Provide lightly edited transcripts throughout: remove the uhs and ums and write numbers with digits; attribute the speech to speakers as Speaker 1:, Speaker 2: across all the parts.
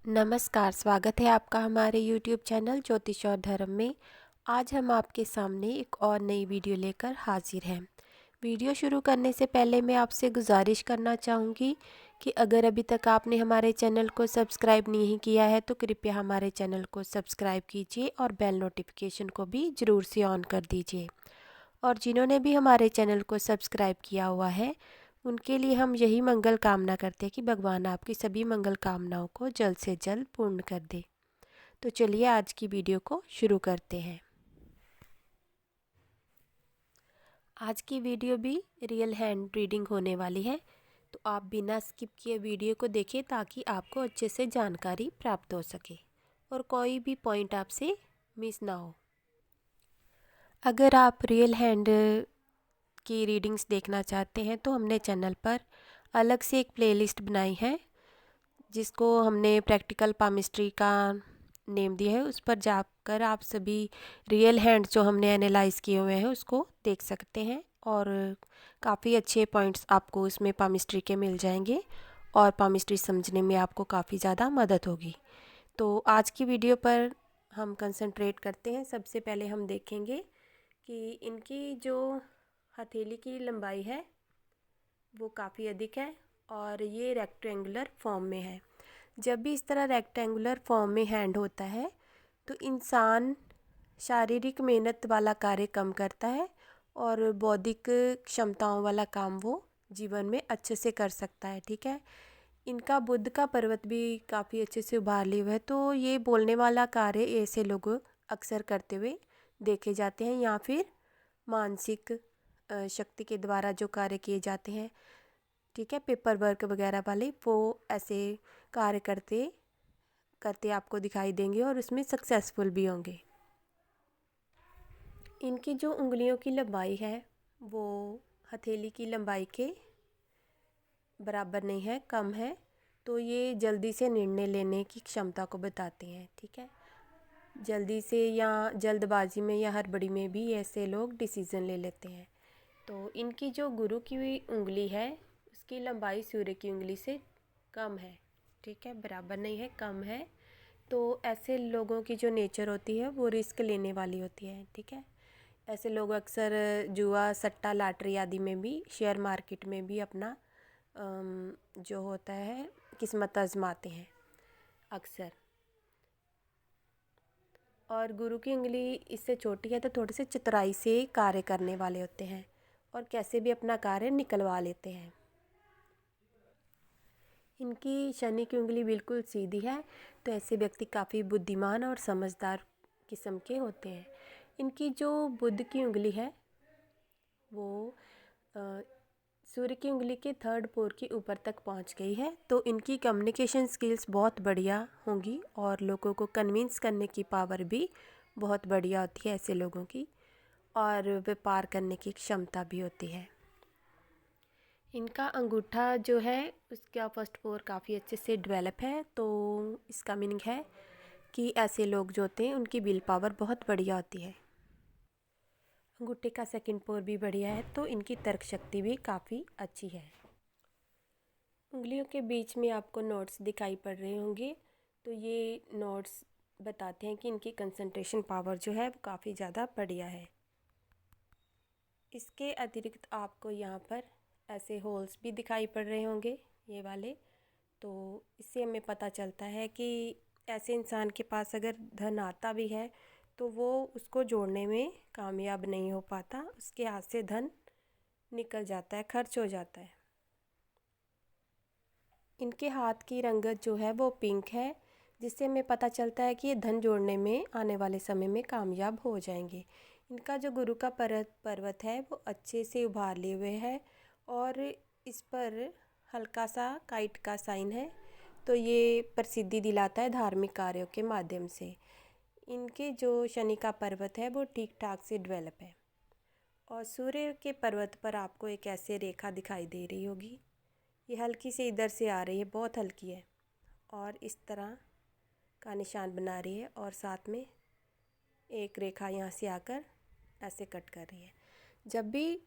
Speaker 1: नमस्कार, स्वागत है आपका हमारे YouTube चैनल ज्योतिष और धर्म में। आज हम आपके सामने एक और नई वीडियो लेकर हाजिर हैं। वीडियो शुरू करने से पहले मैं आपसे गुजारिश करना चाहूँगी कि अगर अभी तक आपने हमारे चैनल को सब्सक्राइब नहीं किया है तो कृपया हमारे चैनल को सब्सक्राइब कीजिए और बेल नोटिफिकेशन को भी ज़रूर से ऑन कर दीजिए। और जिन्होंने भी हमारे चैनल को सब्सक्राइब किया हुआ है उनके लिए हम यही मंगल कामना करते हैं कि भगवान आपकी सभी मंगल कामनाओं को जल्द से जल्द पूर्ण कर दे। तो चलिए आज की वीडियो को शुरू करते हैं। आज की वीडियो भी रियल हैंड रीडिंग होने वाली है, तो आप बिना स्किप किए वीडियो को देखें ताकि आपको अच्छे से जानकारी प्राप्त हो सके और कोई भी पॉइंट आपसे मिस ना हो। अगर आप रियल हैंड की रीडिंग्स देखना चाहते हैं तो हमने चैनल पर अलग से एक प्लेलिस्ट बनाई है जिसको हमने प्रैक्टिकल पामिस्ट्री का नेम दिया है। उस पर जाकर आप सभी रियल हैंड जो हमने एनालाइज किए हुए हैं उसको देख सकते हैं और काफ़ी अच्छे पॉइंट्स आपको उसमें पामिस्ट्री के मिल जाएंगे और पामिस्ट्री समझने में आपको काफ़ी ज़्यादा मदद होगी। तो आज की वीडियो पर हम कंसंट्रेट करते हैं। सबसे पहले हम देखेंगे कि इनकी जो हथेली की लंबाई है वो काफ़ी अधिक है और ये रेक्टेंगुलर फॉर्म में है। जब भी इस तरह रेक्टेंगुलर फॉर्म में हैंड होता है तो इंसान शारीरिक मेहनत वाला कार्य कम करता है और बौद्धिक क्षमताओं वाला काम वो जीवन में अच्छे से कर सकता है। ठीक है, इनका बुद्ध का पर्वत भी काफ़ी अच्छे से उभार लिया हुआ है। तो ये बोलने वाला कार्य ऐसे लोग अक्सर करते हुए देखे जाते हैं या फिर मानसिक शक्ति के द्वारा जो कार्य किए जाते हैं, ठीक है, पेपर वर्क वगैरह वाले, वो ऐसे कार्य करते करते आपको दिखाई देंगे और उसमें सक्सेसफुल भी होंगे। इनकी जो उंगलियों की लंबाई है वो हथेली की लंबाई के बराबर नहीं है, कम है। तो ये जल्दी से निर्णय लेने की क्षमता को बताते हैं। ठीक है, जल्दी से या जल्दबाजी में या हड़बड़ी में भी ऐसे लोग डिसीज़न ले लेते हैं। तो इनकी जो गुरु की हुई उंगली है उसकी लंबाई सूर्य की उंगली से कम है। ठीक है, बराबर नहीं है, कम है। तो ऐसे लोगों की जो नेचर होती है वो रिस्क लेने वाली होती है। ठीक है, ऐसे लोग अक्सर जुआ, सट्टा, लॉटरी आदि में भी, शेयर मार्केट में भी अपना जो होता है किस्मत आजमाते हैं अक्सर। और गुरु की उंगली इससे छोटी है तो थोड़े से चतुराई से कार्य करने वाले होते हैं और कैसे भी अपना कार्य निकलवा लेते हैं। इनकी शनि की उंगली बिल्कुल सीधी है तो ऐसे व्यक्ति काफ़ी बुद्धिमान और समझदार किस्म के होते हैं। इनकी जो बुध की उंगली है वो सूर्य की उंगली के थर्ड पोर के ऊपर तक पहुंच गई है। तो इनकी कम्युनिकेशन स्किल्स बहुत बढ़िया होंगी और लोगों को कन्विंस करने की पावर भी बहुत बढ़िया होती है ऐसे लोगों की, और व्यापार करने की क्षमता भी होती है। इनका अंगूठा जो है उसका फर्स्ट पोर काफ़ी अच्छे से डेवलप है। तो इसका मीनिंग है कि ऐसे लोग जो होते हैं उनकी विल पावर बहुत बढ़िया होती है। अंगूठे का सेकंड पोर भी बढ़िया है तो इनकी तर्क शक्ति भी काफ़ी अच्छी है। उंगलियों के बीच में आपको नोट्स दिखाई पड़ रहे होंगे, तो ये नोट्स बताते हैं कि इनकी कंसंट्रेशन पावर जो है वो काफ़ी ज़्यादा बढ़िया है। इसके अतिरिक्त आपको यहाँ पर ऐसे होल्स भी दिखाई पड़ रहे होंगे, ये वाले। तो इससे हमें पता चलता है कि ऐसे इंसान के पास अगर धन आता भी है तो वो उसको जोड़ने में कामयाब नहीं हो पाता, उसके हाथ से धन निकल जाता है, खर्च हो जाता है। इनके हाथ की रंगत जो है वो पिंक है, जिससे हमें पता चलता है कि ये धन जोड़ने में आने वाले समय में कामयाब हो जाएंगे। इनका जो गुरु का पर्वत है वो अच्छे से उभार लिए हुए है और इस पर हल्का सा काइट का साइन है, तो ये प्रसिद्धि दिलाता है धार्मिक कार्यों के माध्यम से। इनके जो शनि का पर्वत है वो ठीक ठाक से डेवलप है और सूर्य के पर्वत पर आपको एक ऐसे रेखा दिखाई दे रही होगी, ये हल्की से इधर से आ रही है, बहुत हल्की है और इस तरह का निशान बना रही है और साथ में एक रेखा यहाँ से आकर ऐसे कट कर रही है। जब भी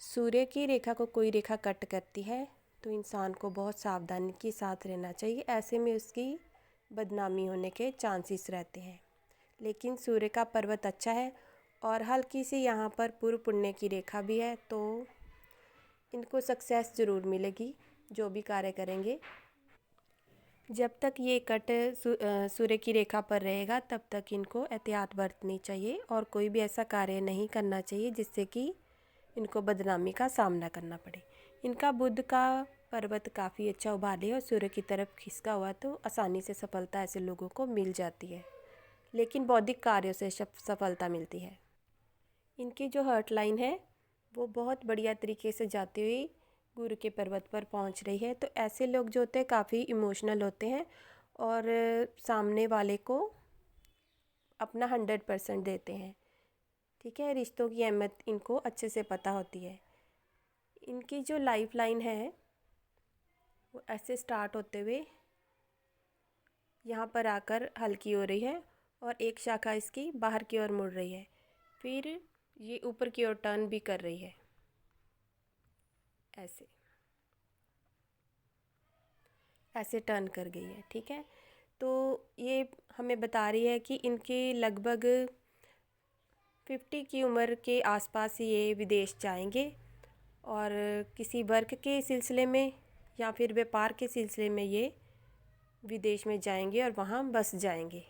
Speaker 1: सूर्य की रेखा को कोई रेखा कट करती है तो इंसान को बहुत सावधानी के साथ रहना चाहिए, ऐसे में उसकी बदनामी होने के चांसेस रहते हैं। लेकिन सूर्य का पर्वत अच्छा है और हल्की सी यहाँ पर पूर्व पुण्य की रेखा भी है, तो इनको सक्सेस ज़रूर मिलेगी जो भी कार्य करेंगे। जब तक ये कट सूर्य की रेखा पर रहेगा तब तक इनको एहतियात बरतनी चाहिए और कोई भी ऐसा कार्य नहीं करना चाहिए जिससे कि इनको बदनामी का सामना करना पड़े। इनका बुध का पर्वत काफ़ी अच्छा उभारी है और सूर्य की तरफ खिसका हुआ, तो आसानी से सफलता ऐसे लोगों को मिल जाती है, लेकिन बौद्धिक कार्यों से सफलता मिलती है। इनकी जो हर्ट लाइन है वो बहुत बढ़िया तरीके से जाती हुई गुरु के पर्वत पर पहुंच रही है। तो ऐसे लोग जो होते हैं काफ़ी इमोशनल होते हैं और सामने वाले को अपना 100% देते हैं। ठीक है, रिश्तों की अहमियत इनको अच्छे से पता होती है। इनकी जो लाइफ लाइन है वो ऐसे स्टार्ट होते हुए यहाँ पर आकर हल्की हो रही है और एक शाखा इसकी बाहर की ओर मुड़ रही है, फिर ये ऊपर की ओर टर्न भी कर रही है। ऐसे टर्न कर गई है। ठीक है, तो ये हमें बता रही है कि इनके लगभग 50 की उम्र के आसपास ये विदेश जाएंगे और किसी वर्क के सिलसिले में या फिर व्यापार के सिलसिले में ये विदेश में जाएंगे और वहाँ बस जाएंगे।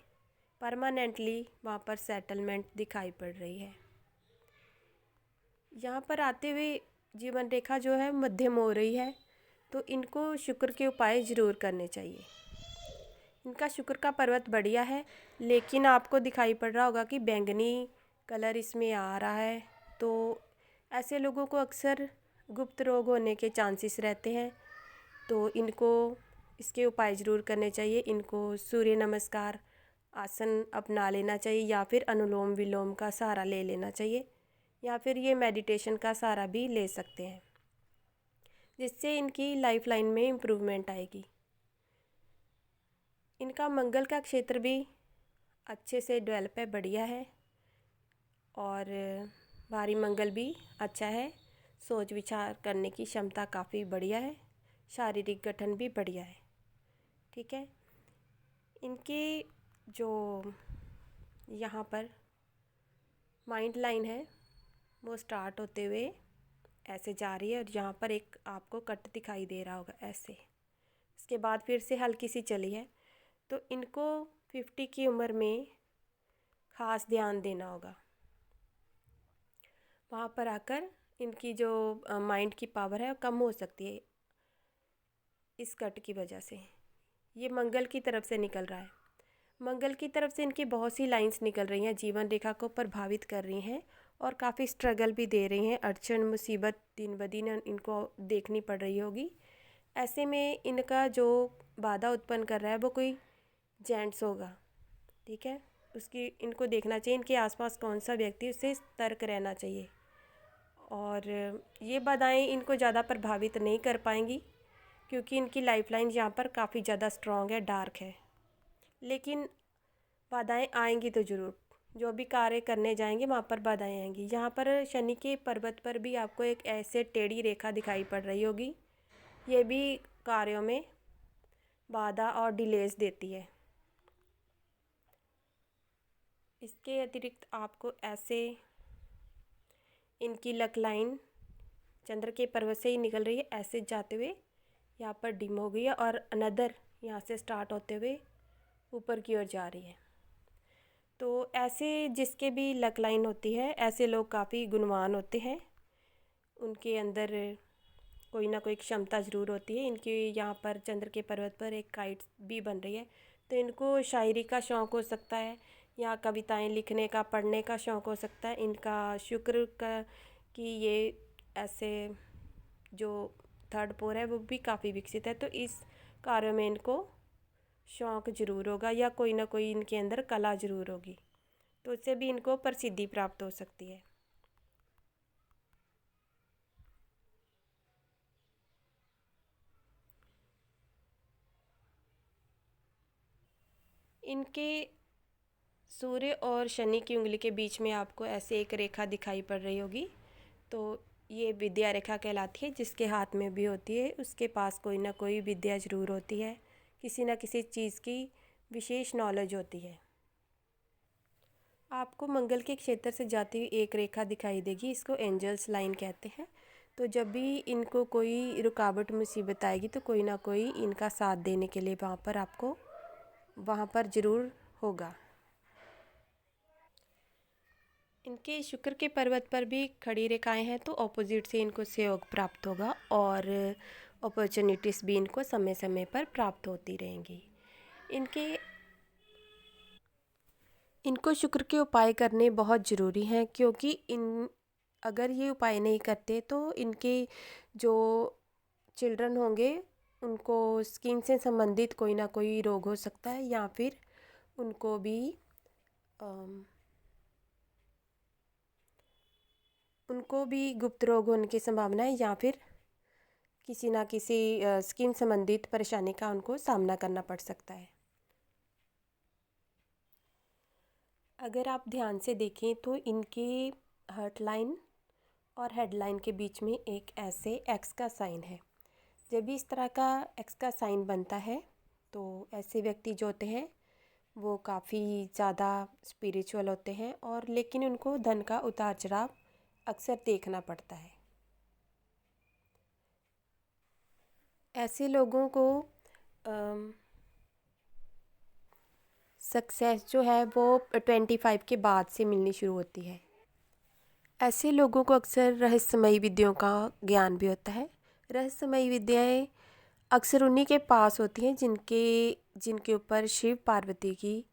Speaker 1: परमानेंटली वहाँ पर सेटलमेंट दिखाई पड़ रही है। यहाँ पर आते हुए जीवन रेखा जो है मध्यम हो रही है, तो इनको शुक्र के उपाय ज़रूर करने चाहिए। इनका शुक्र का पर्वत बढ़िया है, लेकिन आपको दिखाई पड़ रहा होगा कि बैंगनी कलर इसमें आ रहा है, तो ऐसे लोगों को अक्सर गुप्त रोग होने के चांसेस रहते हैं, तो इनको इसके उपाय ज़रूर करने चाहिए। इनको सूर्य नमस्कार आसन अपना लेना चाहिए या फिर अनुलोम विलोम का सहारा ले लेना चाहिए, या फिर ये मेडिटेशन का सहारा भी ले सकते हैं, जिससे इनकी लाइफ लाइन में इम्प्रूवमेंट आएगी। इनका मंगल का क्षेत्र भी अच्छे से डेवलप है, बढ़िया है, और भारी मंगल भी अच्छा है। सोच विचार करने की क्षमता काफ़ी बढ़िया है, शारीरिक गठन भी बढ़िया है। ठीक है, इनकी जो यहाँ पर माइंड लाइन है वो स्टार्ट होते हुए ऐसे जा रही है और यहाँ पर एक आपको कट दिखाई दे रहा होगा ऐसे, इसके बाद फिर से हल्की सी चली है। तो इनको 50 की उम्र में ख़ास ध्यान देना होगा। वहाँ पर आकर इनकी जो माइंड की पावर है वो कम हो सकती है इस कट की वजह से। ये मंगल की तरफ से निकल रहा है, मंगल की तरफ से इनकी बहुत सी लाइंस निकल रही हैं, जीवन रेखा को प्रभावित कर रही हैं और काफ़ी स्ट्रगल भी दे रही हैं। अड़चन मुसीबत दिन ब दिन इनको देखनी पड़ रही होगी। ऐसे में इनका जो बाधा उत्पन्न कर रहा है वो कोई जेंट्स होगा। ठीक है, उसकी इनको देखना चाहिए, इनके आसपास कौन सा व्यक्ति, उससे सतर्क रहना चाहिए। और ये बाधाएं इनको ज़्यादा प्रभावित नहीं कर पाएंगी क्योंकि इनकी लाइफलाइन यहाँ पर काफ़ी ज़्यादा स्ट्रॉन्ग है, डार्क है। लेकिन बाधाएं आएंगी तो ज़रूर, जो भी कार्य करने जाएंगे वहाँ पर बाधाएं आएंगी। यहाँ पर शनि के पर्वत पर भी आपको एक ऐसे टेढ़ी रेखा दिखाई पड़ रही होगी, ये भी कार्यों में बाधा और डिलेज देती है। इसके अतिरिक्त आपको ऐसे इनकी लक लाइन चंद्र के पर्वत से ही निकल रही है, ऐसे जाते हुए यहाँ पर डिम हो गई है और अनदर यहाँ से स्टार्ट होते हुए ऊपर की ओर जा रही है। तो ऐसे जिसके भी लक लाइन होती है, ऐसे लोग काफ़ी गुणवान होते हैं, उनके अंदर कोई ना कोई क्षमता ज़रूर होती है। इनकी यहाँ पर चंद्र के पर्वत पर एक काइट भी बन रही है, तो इनको शायरी का शौक़ हो सकता है या कविताएं लिखने का, पढ़ने का शौक़ हो सकता है। इनका शुक्र का कि ये ऐसे जो थर्ड पोर है वो भी काफ़ी विकसित है, तो इस कार्य में इनको शौक़ ज़रूर होगा या कोई ना कोई इनके अंदर कला ज़रूर होगी, तो उससे भी इनको प्रसिद्धि प्राप्त हो सकती है। इनके सूर्य और शनि की उंगली के बीच में आपको ऐसे एक रेखा दिखाई पड़ रही होगी, तो ये विद्या रेखा कहलाती है। जिसके हाथ में भी होती है उसके पास कोई ना कोई विद्या ज़रूर होती है, किसी न किसी चीज़ की विशेष नॉलेज होती है। आपको मंगल के क्षेत्र से जाती हुई एक रेखा दिखाई देगी, इसको एंजल्स लाइन कहते हैं। तो जब भी इनको कोई रुकावट मुसीबत आएगी तो कोई ना कोई इनका साथ देने के लिए वहाँ पर ज़रूर होगा। इनके शुक्र के पर्वत पर भी खड़ी रेखाएं हैं तो ऑपोजिट से इनको सहयोग प्राप्त होगा और अपॉर्चुनिटीज़ भी इनको समय समय पर प्राप्त होती रहेंगी। इनको शुक्र के उपाय करने बहुत ज़रूरी हैं, क्योंकि अगर ये उपाय नहीं करते तो इनके जो चिल्ड्रन होंगे उनको स्किन से संबंधित कोई ना कोई रोग हो सकता है, या फिर उनको भी गुप्त रोग होने की संभावना है, या फिर किसी ना किसी स्किन संबंधित परेशानी का उनको सामना करना पड़ सकता है। अगर आप ध्यान से देखें तो इनके हार्ट लाइन और हेड लाइन के बीच में एक ऐसे एक्स का साइन है। जब भी इस तरह का एक्स का साइन बनता है तो ऐसे व्यक्ति जो होते हैं वो काफ़ी ज़्यादा स्पिरिचुअल होते हैं, और लेकिन उनको धन का उतार चढ़ाव अक्सर देखना पड़ता है। ऐसे लोगों को सक्सेस जो है वो 25 के बाद से मिलनी शुरू होती है। ऐसे लोगों को अक्सर रहस्यमयी विद्याओं का ज्ञान भी होता है। रहस्यमयी विद्याएं अक्सर उन्हीं के पास होती हैं जिनके ऊपर शिव पार्वती की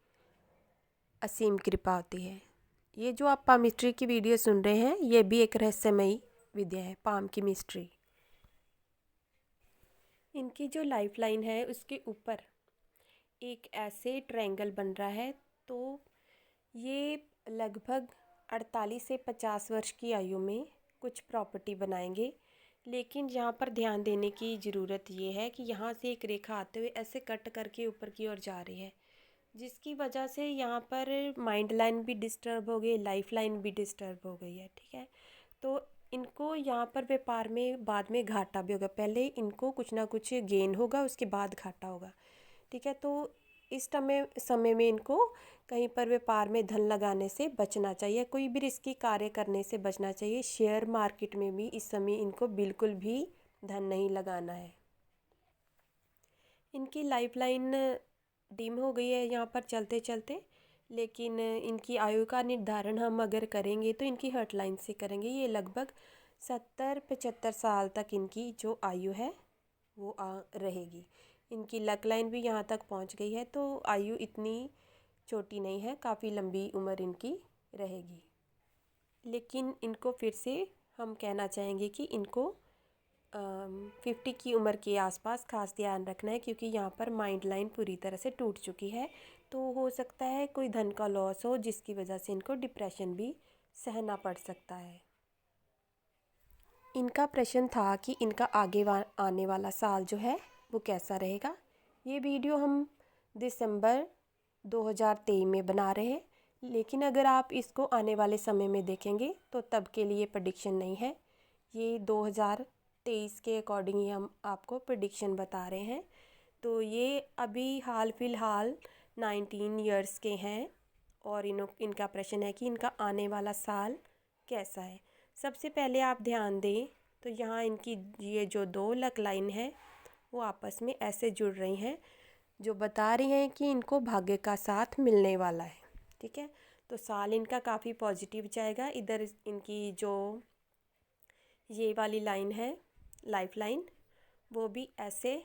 Speaker 1: असीम कृपा होती है। ये जो आप पामिस्ट्री की वीडियो सुन रहे हैं ये भी एक रहस्यमयी विद्या है, पाम की मिस्ट्री। इनकी जो लाइफ लाइन है उसके ऊपर एक ऐसे ट्रायंगल बन रहा है, तो ये लगभग 48 से 50 वर्ष की आयु में कुछ प्रॉपर्टी बनाएंगे। लेकिन यहाँ पर ध्यान देने की ज़रूरत ये है कि यहाँ से एक रेखा आते हुए ऐसे कट करके ऊपर की ओर जा रही है, जिसकी वजह से यहाँ पर माइंड लाइन भी डिस्टर्ब हो गई, लाइफ लाइन भी डिस्टर्ब हो गई है। ठीक है, तो इनको यहाँ पर व्यापार में बाद में घाटा भी होगा। पहले इनको कुछ ना कुछ गेन होगा, उसके बाद घाटा होगा। ठीक है, तो इस समय में इनको कहीं पर व्यापार में धन लगाने से बचना चाहिए, कोई भी रिस्की कार्य करने से बचना चाहिए। शेयर मार्केट में भी इस समय इनको बिल्कुल भी धन नहीं लगाना है। इनकी लाइफ लाइन डिम हो गई है यहाँ पर चलते चलते, लेकिन इनकी आयु का निर्धारण हम अगर करेंगे तो इनकी हर्ट लाइन से करेंगे। ये लगभग 70-75 साल तक इनकी जो आयु है वो रहेगी। इनकी लक लाइन भी यहाँ तक पहुँच गई है, तो आयु इतनी छोटी नहीं है, काफ़ी लंबी उम्र इनकी रहेगी। लेकिन इनको फिर से हम कहना चाहेंगे कि इनको 50 की उम्र के आसपास खास ध्यान रखना है, क्योंकि यहाँ पर माइंड लाइन पूरी तरह से टूट चुकी है। तो हो सकता है कोई धन का लॉस हो जिसकी वजह से इनको डिप्रेशन भी सहना पड़ सकता है। इनका प्रश्न था कि इनका आने वाला साल जो है वो कैसा रहेगा। ये वीडियो हम दिसंबर 2023 में बना रहे हैं, लेकिन अगर आप इसको आने वाले समय में देखेंगे तो तब के लिए प्रेडिक्शन नहीं है। ये 2023 के अकॉर्डिंग ही हम आपको प्रेडिक्शन बता रहे हैं। तो ये अभी हाल फिलहाल 19 ईयर्स के हैं, और इनका प्रश्न है कि इनका आने वाला साल कैसा है। सबसे पहले आप ध्यान दें तो यहाँ इनकी ये जो 2 लक लाइन है वो आपस में ऐसे जुड़ रही हैं, जो बता रही हैं कि इनको भाग्य का साथ मिलने वाला है। ठीक है, तो साल इनका काफ़ी पॉजिटिव जाएगा। इधर इनकी जो ये वाली लाइन है लाइफ लाइन, वो भी ऐसे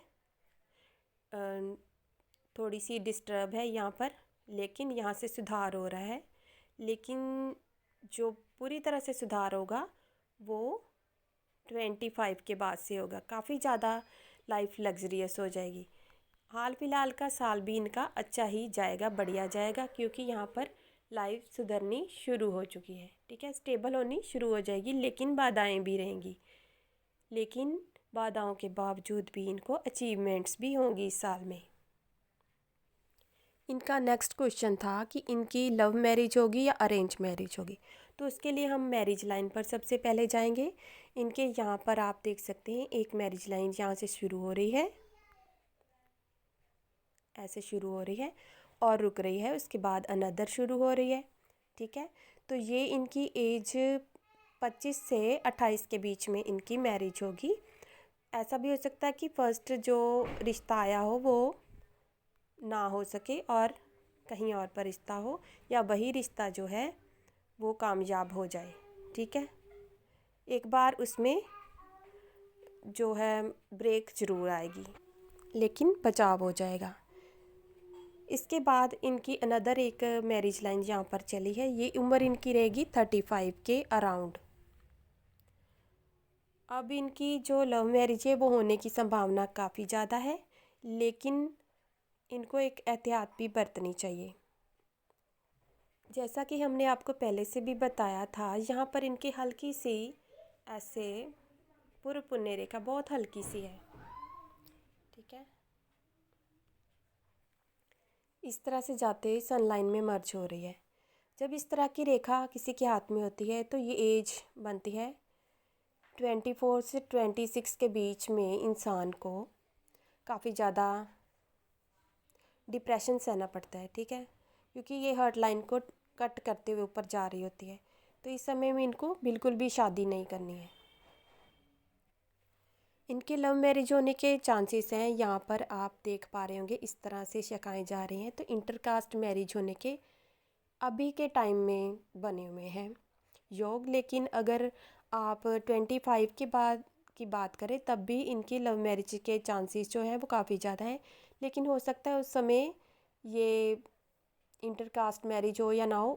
Speaker 1: थोड़ी सी डिस्टर्ब है यहाँ पर, लेकिन यहाँ से सुधार हो रहा है। लेकिन जो पूरी तरह से सुधार होगा वो 25 के बाद से होगा। काफ़ी ज़्यादा लाइफ लग्जरियस हो जाएगी। हाल फिलहाल का साल भी इनका अच्छा ही जाएगा, बढ़िया जाएगा, क्योंकि यहाँ पर लाइफ सुधरनी शुरू हो चुकी है। ठीक है, स्टेबल होनी शुरू हो जाएगी, लेकिन बाधाएं भी रहेंगी। लेकिन बाधाओं के बावजूद भी इनको अचीवमेंट्स भी होंगी इस साल में। इनका नेक्स्ट क्वेश्चन था कि इनकी लव मैरिज होगी या अरेंज मैरिज होगी। तो उसके लिए हम मैरिज लाइन पर सबसे पहले जाएंगे। इनके यहाँ पर आप देख सकते हैं एक मैरिज लाइन यहाँ से शुरू हो रही है, ऐसे शुरू हो रही है और रुक रही है, उसके बाद अनदर शुरू हो रही है। ठीक है, तो ये इनकी एज 25 से 28 के बीच में इनकी मैरिज होगी। ऐसा भी हो सकता है कि फर्स्ट जो रिश्ता आया हो वो ना हो सके और कहीं और पर रिश्ता हो, या वही रिश्ता जो है वो कामयाब हो जाए। ठीक है, एक बार उसमें जो है ब्रेक ज़रूर आएगी, लेकिन बचाव हो जाएगा। इसके बाद इनकी अनदर एक मैरिज लाइन यहाँ पर चली है। ये उम्र इनकी रहेगी 35 के अराउंड। अब इनकी जो लव मैरिज है वो होने की संभावना काफ़ी ज़्यादा है, लेकिन इनको एक एहतियात भी बरतनी चाहिए। जैसा कि हमने आपको पहले से भी बताया था, यहाँ पर इनकी हल्की सी ऐसे पूर्व पुण्य रेखा बहुत हल्की सी है। ठीक है, इस तरह से जाते सनलाइन में मर्ज हो रही है। जब इस तरह की रेखा किसी के हाथ में होती है तो ये एज बनती है 24 से 26 के बीच में। इंसान को काफ़ी ज़्यादा डिप्रेशन सहना पड़ता है। ठीक है, क्योंकि ये हर्ट लाइन को कट करते हुए ऊपर जा रही होती है। तो इस समय में इनको बिल्कुल भी शादी नहीं करनी है। इनके लव मैरिज होने के चांसेस हैं, यहाँ पर आप देख पा रहे होंगे इस तरह से शकाएँ जा रही हैं। तो इंटरकास्ट मैरिज होने के अभी के टाइम में बने हुए हैं योग। लेकिन अगर आप 25 के बाद की बात करें तब भी इनकी लव मैरिज के चांसेस जो हैं वो काफ़ी ज़्यादा हैं। लेकिन हो सकता है उस समय ये इंटरकास्ट मैरिज हो या ना हो,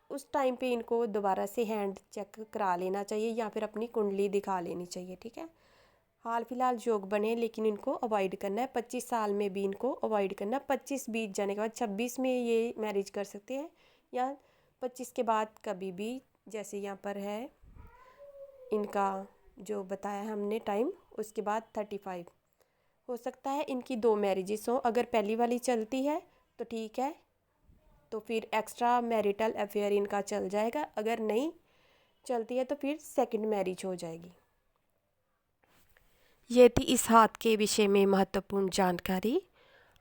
Speaker 1: उस टाइम पे इनको दोबारा से हैंड चेक करा लेना चाहिए या फिर अपनी कुंडली दिखा लेनी चाहिए। ठीक है, हाल फिलहाल योग बने लेकिन इनको अवॉइड करना है। 25 साल में भी इनको अवॉइड करना है। 25 बीत जाने के बाद 26 में ये मैरिज कर सकते हैं, या 25 के बाद कभी भी, जैसे यहाँ पर है इनका जो बताया हमने टाइम, उसके बाद 35 हो सकता है इनकी 2 मैरिजेस हो। अगर पहली वाली चलती है तो ठीक है, तो फिर एक्स्ट्रा मैरिटल अफेयर इनका चल जाएगा। अगर नहीं चलती है तो फिर सेकंड मैरिज हो जाएगी। ये थी इस हाथ के विषय में महत्वपूर्ण जानकारी।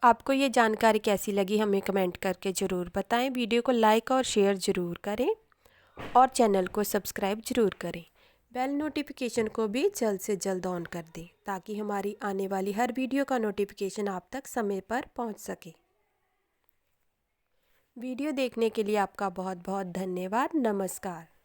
Speaker 1: आपको ये जानकारी कैसी लगी हमें कमेंट करके ज़रूर बताएं। वीडियो को लाइक और शेयर ज़रूर करें और चैनल को सब्सक्राइब ज़रूर करें। बेल नोटिफिकेशन को भी जल्द से जल्द ऑन कर दें ताकि हमारी आने वाली हर वीडियो का नोटिफिकेशन आप तक समय पर पहुंच सके। वीडियो देखने के लिए आपका बहुत बहुत धन्यवाद। नमस्कार।